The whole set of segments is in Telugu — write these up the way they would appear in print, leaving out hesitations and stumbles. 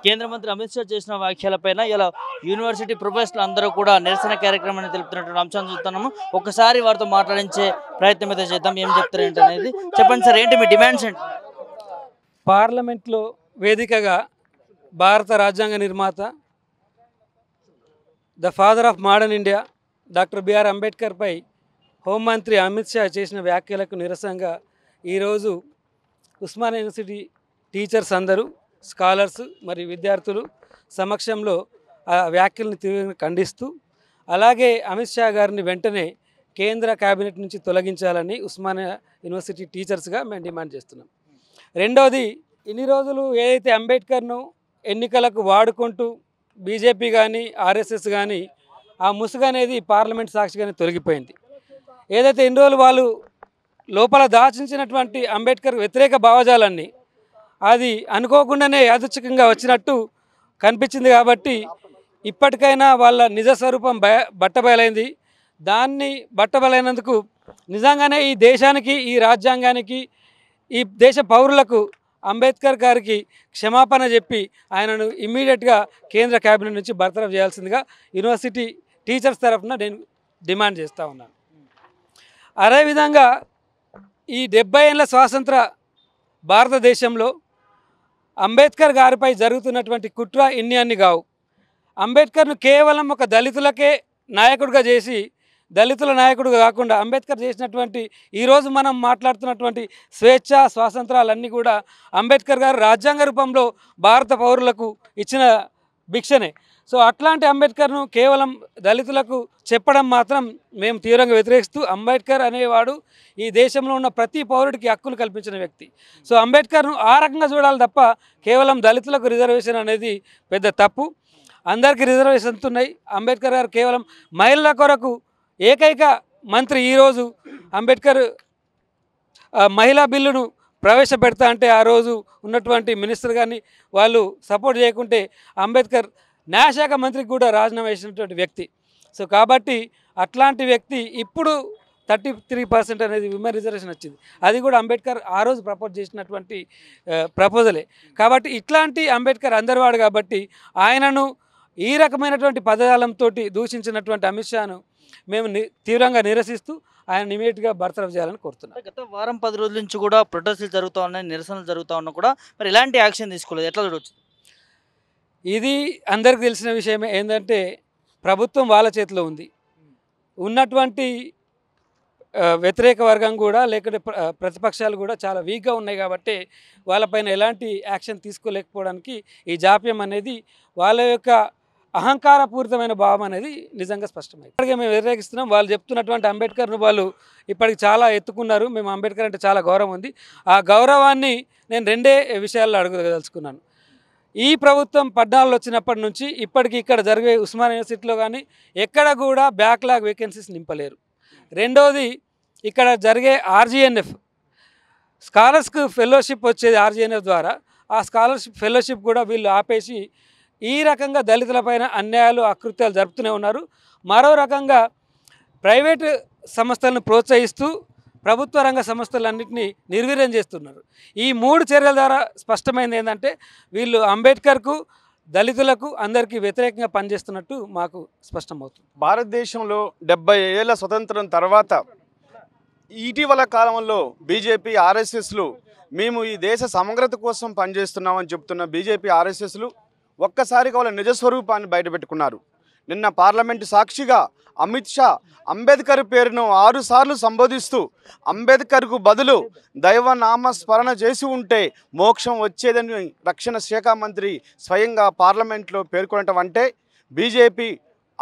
కేంద్ర మంత్రి అమిత్ షా చేసిన వ్యాఖ్యలపైన ఇలా యూనివర్సిటీ ప్రొఫెసర్లు అందరూ కూడా నిరసన కార్యక్రమాన్ని తెలుపుతున్నటువంటి అంశాన్ని చూస్తున్నాము. ఒకసారి వారితో మాట్లాడించే ప్రయత్నం అయితే చేద్దాం. ఏం చెప్తారు ఏంటి అనేది చెప్పండి సార్. ఏంటి మీ డిమాండ్స్ ఏంటి? పార్లమెంట్లో వేదికగా భారత రాజ్యాంగ నిర్మాత, the father of modern India doctor BR అంబేద్కర్పై హోంమంత్రి అమిత్ షా చేసిన వ్యాఖ్యలకు నిరసనగా ఈరోజు ఉస్మానియా యూనివర్సిటీ టీచర్స్ అందరూ, స్కాలర్స్ మరియు విద్యార్థులు సమక్షంలో ఆ వ్యాఖ్యలను తీవ్రంగా ఖండిస్తూ, అలాగే అమిత్ షా గారిని వెంటనే కేంద్ర కేబినెట్ నుంచి తొలగించాలని ఉస్మానియా యూనివర్సిటీ టీచర్స్గా మేము డిమాండ్ చేస్తున్నాం. రెండోది, ఇన్ని రోజులు ఏదైతే అంబేద్కర్ను ఎన్నికలకు వాడుకుంటూ బీజేపీ కానీ ఆర్ఎస్ఎస్ కానీ ఆ ముసుగు అనేది పార్లమెంట్ సాక్షిగానే తొలగిపోయింది. ఏదైతే ఇన్ని రోజులు వాళ్ళు లోపల దాచించినటువంటి అంబేద్కర్ వ్యతిరేక భావజాలాన్ని అది అనుకోకుండానే యాదృచ్ఛికంగా వచ్చినట్టు కనిపించింది. కాబట్టి ఇప్పటికైనా వాళ్ళ నిజ స్వరూపం బట్టబయలైంది. దాన్ని బట్టబయలైనందుకు నిజంగానే ఈ దేశానికి, ఈ రాజ్యాంగానికి, ఈ దేశ పౌరులకు అంబేద్కర్ గారికి క్షమాపణ చెప్పి ఆయనను ఇమ్మీడియట్గా కేంద్ర కేబినెట్ నుంచి బర్తరఫ్ చేయాల్సిందిగా యూనివర్సిటీ టీచర్స్ తరఫున నేను డిమాండ్ చేస్తూ ఉన్నాను. అదేవిధంగా ఈ 70 ఏళ్ళ స్వాతంత్ర భారతదేశంలో అంబేద్కర్ గారిపై జరుగుతున్నటువంటి కుట్ర ఇన్ని కావు. అంబేద్కర్ను కేవలం ఒక దళితులకే నాయకుడిగా చేసి, దళితుల నాయకుడిగా కాకుండా అంబేద్కర్ చేసినటువంటి ఈరోజు మనం మాట్లాడుతున్నటువంటి స్వేచ్ఛ స్వాతంత్రాలన్నీ కూడా అంబేద్కర్ గారు రాజ్యాంగ రూపంలో భారత పౌరులకు ఇచ్చిన భిక్షనే. సో అట్లాంటి అంబేద్కర్ను కేవలం దళితులకు చెప్పడం మాత్రం మేము తీవ్రంగా వ్యతిరేకిస్తూ, అంబేద్కర్ అనేవాడు ఈ దేశంలో ఉన్న ప్రతి పౌరుడికి హక్కులు కల్పించిన వ్యక్తి. సో అంబేద్కర్ను ఆ రకంగా చూడాలి తప్ప కేవలం దళితులకు రిజర్వేషన్ అనేది పెద్ద తప్పు. అందరికీ రిజర్వేషన్స్ ఉన్నాయి. అంబేద్కర్ గారు కేవలం మహిళల కొరకు ఏకైక మంత్రి. ఈరోజు అంబేద్కర్ మహిళా బిల్లును ప్రవేశపెడతా అంటే ఆ రోజు ఉన్నటువంటి మినిస్టర్ కానీ వాళ్ళు సపోర్ట్ చేయకుంటే అంబేద్కర్ న్యాయశాఖ మంత్రికి కూడా రాజీనామా చేసినటువంటి వ్యక్తి. సో కాబట్టి అట్లాంటి వ్యక్తి ఇప్పుడు 33% అనేది విమెన్ రిజర్వేషన్ వచ్చింది. అది కూడా అంబేద్కర్ ఆ రోజు ప్రపోజ్ చేసినటువంటి ప్రపోజలే. కాబట్టి ఇట్లాంటి అంబేద్కర్ అందరివాడు కాబట్టి ఆయనను ఈ రకమైనటువంటి పదజాలంతో దూషించినటువంటి అమిత్ షాను మేము తీవ్రంగా నిరసిస్తూ ఆయన ఇమీడియట్గా బర్తరఫ్ చేయాలని కోరుతున్నాం. గత వారం 10 రోజుల నుంచి కూడా ప్రొటెస్టులు జరుగుతూ ఉన్నాయి, నిరసనలు జరుగుతూ ఉన్నా కూడా మరి ఎలాంటి యాక్షన్ తీసుకోలేదు, ఎట్లా చూడవచ్చు? ఇది అందరికీ తెలిసిన విషయమే. ఏంటంటే ప్రభుత్వం వాళ్ళ చేతిలో ఉంది. ఉన్నటువంటి వ్యతిరేక వర్గం కూడా లేకపోతే ప్రతిపక్షాలు కూడా చాలా వీక్గా ఉన్నాయి. కాబట్టి వాళ్ళపైన ఎలాంటి యాక్షన్ తీసుకోలేకపోవడానికి ఈ జాప్యం అనేది వాళ్ళ యొక్క అహంకారపూరితమైన భావం అనేది నిజంగా స్పష్టమైంది. ఇప్పటికే మేము వ్యతిరేకిస్తున్నాం. వాళ్ళు చెప్తున్నటువంటి అంబేద్కర్ను వాళ్ళు ఇప్పటికి చాలా ఎత్తుకున్నారు. మేము అంబేద్కర్ అంటే చాలా గౌరవం ఉంది. ఆ గౌరవాన్ని నేను రెండే విషయాల్లో అడగదలుచుకున్నాను. ఈ ప్రభుత్వం 14 వచ్చినప్పటి నుంచి ఇప్పటికి ఇక్కడ జరిగే ఉస్మానియా యూనివర్సిటీలో కానీ ఎక్కడ కూడా బ్యాక్లాగ్ వేకెన్సీస్ నింపలేరు. రెండోది, ఇక్కడ జరిగే ఆర్జీఎన్ఎఫ్ స్కాలర్స్కు ఫెలోషిప్ వచ్చేది ఆర్జీఎన్ఎఫ్ ద్వారా. ఆ స్కాలర్షిప్ ఫెలోషిప్ కూడా వీళ్ళు ఆపేసి ఈ రకంగా దళితులపైన అన్యాయాలు అకృత్యాలు జరుపుతూనే ఉన్నారు. మరో రకంగా ప్రైవేటు సంస్థలను ప్రోత్సహిస్తూ ప్రభుత్వ రంగ సంస్థలన్నింటినీ నిర్వీర్యం చేస్తున్నారు. ఈ 3 చర్యల ద్వారా స్పష్టమైంది ఏంటంటే వీళ్ళు అంబేద్కర్కు, దళితులకు అందరికీ వ్యతిరేకంగా పనిచేస్తున్నట్టు మాకు స్పష్టమవుతుంది. భారతదేశంలో 70 ఏళ్ల స్వతంత్రం తర్వాత ఇటీవల కాలంలో బీజేపీ ఆర్ఎస్ఎస్లు మేము ఈ దేశ సమగ్రత కోసం పనిచేస్తున్నామని చెప్తున్న బీజేపీ ఆర్ఎస్ఎస్లు ఒక్కసారిగా వాళ్ళ నిజస్వరూపాన్ని బయటపెట్టుకున్నారు. నిన్న పార్లమెంటు సాక్షిగా అమిత్ షా అంబేద్కర్ పేరును 6 సార్లు సంబోధిస్తూ అంబేద్కర్కు బదులు దైవనామ స్మరణ చేసి ఉంటే మోక్షం వచ్చేదని రక్షణ శాఖ మంత్రి స్వయంగా పార్లమెంట్లో పేర్కొనటం అంటే బీజేపీ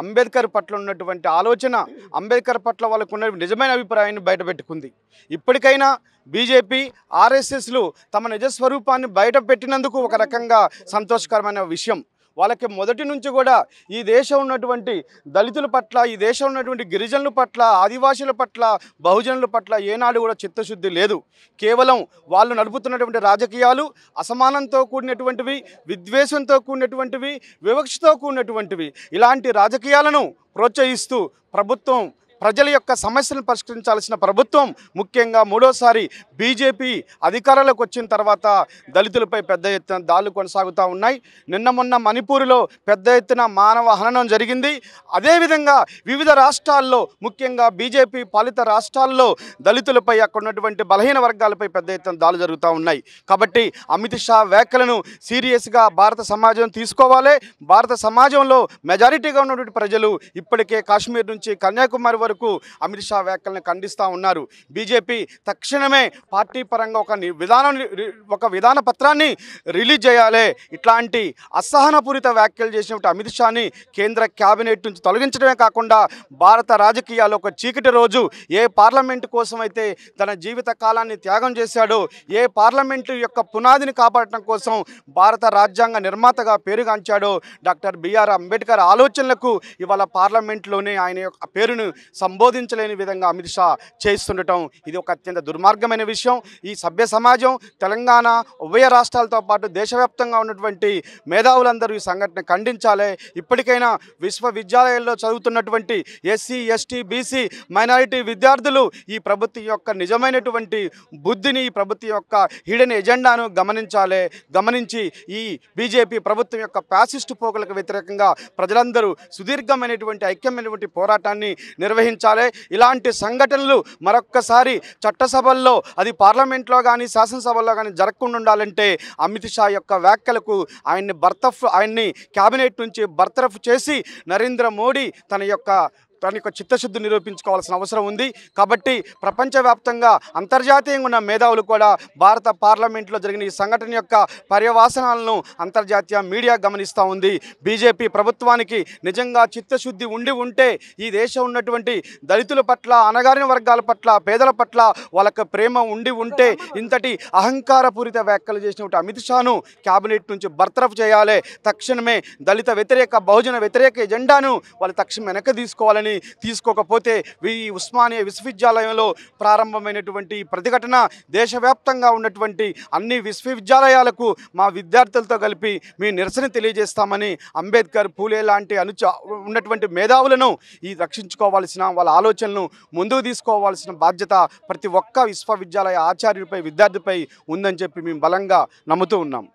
అంబేద్కర్ పట్ల ఉన్నటువంటి ఆలోచన, అంబేద్కర్ పట్ల వాళ్ళకు ఉన్న నిజమైన అభిప్రాయాన్ని బయటపెట్టుకుంది. ఇప్పటికైనా బీజేపీ ఆర్ఎస్ఎస్లు తమ నిజస్వరూపాన్ని బయటపెట్టినందుకు ఒక రకంగా సంతోషకరమైన విషయం. వాళ్ళకి మొదటి నుంచి కూడా ఈ దేశం ఉన్నటువంటి దళితుల పట్ల, ఈ దేశం ఉన్నటువంటి గిరిజనుల పట్ల, ఆదివాసుల పట్ల, బహుజనుల పట్ల ఏనాడు కూడా చిత్తశుద్ధి లేదు. కేవలం వాళ్ళు నడుపుతున్నటువంటి రాజకీయాలు అసమానంతో కూడినటువంటివి, విద్వేషంతో కూడినటువంటివి, వివక్షతో కూడినటువంటివి. ఇలాంటి రాజకీయాలను ప్రోత్సహిస్తూ ప్రభుత్వం ప్రజల యొక్క సమస్యలను పరిష్కరించాల్సిన ప్రభుత్వం, ముఖ్యంగా మూడోసారి బీజేపీ అధికారంలోకి వచ్చిన తర్వాత దళితులపై పెద్ద ఎత్తున దాడులు కొనసాగుతూ ఉన్నాయి. నిన్న మొన్న మణిపూర్లో పెద్ద ఎత్తున మానవ హననం జరిగింది. అదేవిధంగా వివిధ రాష్ట్రాల్లో, ముఖ్యంగా బీజేపీ పాలిత రాష్ట్రాల్లో దళితులపై, అక్కడ ఉన్నటువంటి బలహీన వర్గాలపై పెద్ద ఎత్తున దాడులు జరుగుతూ ఉన్నాయి. కాబట్టి అమిత్ షా వ్యాఖ్యలను సీరియస్గా భారత సమాజం తీసుకోవాలి. భారత సమాజంలో మెజారిటీగా ఉన్నటువంటి ప్రజలు ఇప్పటికే కాశ్మీర్ నుంచి కన్యాకుమారి వరకు అమిత్ షా వ్యాఖ్యలను ఖండిస్తూ ఉన్నారు. బీజేపీ తక్షణమే పార్టీ పరంగా ఒక విధాన పత్రాన్ని రిలీజ్ చేయాలి. ఇట్లాంటి అసహనపూరిత వ్యాఖ్యలు చేసినటువంటి అమిత్ షాని కేంద్ర క్యాబినెట్ నుంచి తొలగించడమే కాకుండా భారత రాజకీయాల్లో ఒక చీకటి రోజు, ఏ పార్లమెంటు కోసం అయితే తన జీవిత కాలాన్ని త్యాగం చేశాడో, ఏ పార్లమెంటు యొక్క పునాదిని కాపాడటం కోసం భారత రాజ్యాంగ నిర్మాతగా పేరుగాంచాడో డాక్టర్ బిఆర్ అంబేద్కర్ ఆలోచనలకు ఇవాళ పార్లమెంట్లోనే ఆయన యొక్క పేరును సంబోధించలేని విధంగా అమిత్ షా చేస్తుండటం ఇది ఒక అత్యంత దుర్మార్గమైన విషయం. ఈ సభ్య సమాజం, తెలంగాణ, ఉభయ రాష్ట్రాలతో పాటు దేశవ్యాప్తంగా ఉన్నటువంటి మేధావులందరూ ఈ సంఘటన ఖండించాలి. ఇప్పటికైనా విశ్వవిద్యాలయాల్లో చదువుతున్నటువంటి ఎస్సీ, ఎస్టీ, బీసీ, మైనారిటీ విద్యార్థులు ఈ ప్రభుత్వం యొక్క నిజమైనటువంటి బుద్ధిని, ఈ ప్రభుత్వం యొక్క హిడెన్ ఎజెండాను గమనించి ఈ బీజేపీ ప్రభుత్వం యొక్క ఫ్యాసిస్టు పోకలకు వ్యతిరేకంగా ప్రజలందరూ సుదీర్ఘమైనటువంటి ఐక్యమైనటువంటి పోరాటాన్ని నిర్వహించాలి. ఇలాంటి సంఘటనలు మరొక్కసారి చట్టసభల్లో, అది పార్లమెంట్లో కానీ శాసనసభల్లో కానీ జరగకుండా ఉండాలంటే అమిత్ షా యొక్క వ్యాఖ్యలకు ఆయన్ని క్యాబినెట్ నుంచి బర్తరఫ్ చేసి నరేంద్ర మోడీ తన యొక్క చిత్తశుద్ధి నిరూపించుకోవాల్సిన అవసరం ఉంది. కాబట్టి ప్రపంచవ్యాప్తంగా అంతర్జాతీయంగా ఉన్న మేధావులు కూడా భారత పార్లమెంట్లో జరిగిన ఈ సంఘటన యొక్క పర్యవసానాలను అంతర్జాతీయ మీడియా గమనిస్తూ ఉంది. బీజేపీ ప్రభుత్వానికి నిజంగా చిత్తశుద్ధి ఉంటే ఈ దేశం ఉన్నటువంటి దళితుల పట్ల, అణగారిన వర్గాల పట్ల, పేదల పట్ల వాళ్ళకి ప్రేమ ఉంటే ఇంతటి అహంకారపూరిత వ్యాఖ్యలు చేసినటువంటి అమిత్ షాను క్యాబినెట్ నుంచి బర్తరఫ్ చేయాలి. తక్షణమే దళిత వ్యతిరేక, బహుజన వ్యతిరేక ఎజెండాను వాళ్ళు తక్షణం వెనక్కి తీసుకోవాలని, తీసుకోకపోతే ఈ ఉస్మానియా విశ్వవిద్యాలయంలో ప్రారంభమైనటువంటి ప్రతిఘటన దేశవ్యాప్తంగా ఉన్నటువంటి అన్ని విశ్వవిద్యాలయాలకు మా విద్యార్థులతో కలిపి మీ నిరసన తెలియజేస్తామని అంబేద్కర్, పూలే లాంటి ఉన్నటువంటి మేధావులను రక్షించుకోవాల్సిన, వాళ్ళ ఆలోచనలను ముందుకు తీసుకోవాల్సిన బాధ్యత ప్రతి ఒక్క విశ్వవిద్యాలయ ఆచార్యుడిపై, విద్యార్థిపై ఉందని చెప్పి మేము బలంగా నమ్ముతూ ఉన్నాం.